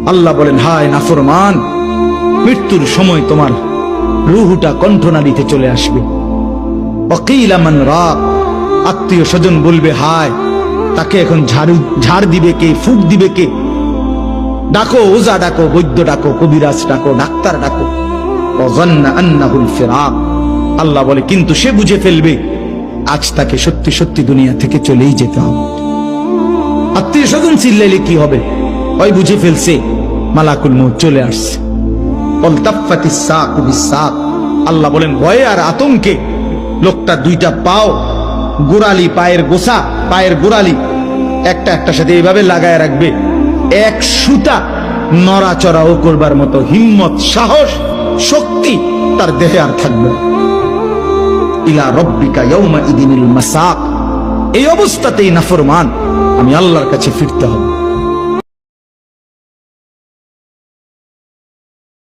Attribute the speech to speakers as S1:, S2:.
S1: আল্লাহ বলেন, হায় নাফরমান, মৃত্যুর সময় তোমার রুহুটা কণ্ঠনালীতে চলে আসবে। ওয়াকিলা মান রাক, আত্মীয় স্বজন বলবে, হায় তাকে এখন ঝাড় দিবে কে, ফুক দিবে কে? ডাকো ওজা, ডাকো বৈদ্য, ডাকো কবিরাজ, ডাকো ডাক্তার, ডাকো। ওয়াযান্না আন্নাহুল ফিরাক, আল্লাহ বলে কিন্তু সে বুঝে ফেলবে আজ তাকে সত্যি সত্যি দুনিয়া থেকে চলেই যেতে হবে। আত্মীয় স্বজন চিল্লাইলে কি হবে? ওই বুঝে ফেলছে মালাকুল মউত চলে আসছে। ওয়ালতাফাতিস সাকু বিসাক, আল্লাহ বলেন ভয়ে আর আতঙ্কে লোকটা দুইটা পাও, গোড়ালি, পায়ের গোসা, পায়ের গোড়ালি একটা একটার সাথে এইভাবে লাগায় রাখবে। এক সুতা নড়াচড়াও করবার মতো হিম্মত, সাহস, শক্তি তার দেহে আর থাকবে না। ইলা রব্বিকা ইয়াউমা ইদিনিল মাসাক, এই অবস্থাতেই নাফরমান আমি আল্লাহর কাছে ফিরতে হবে।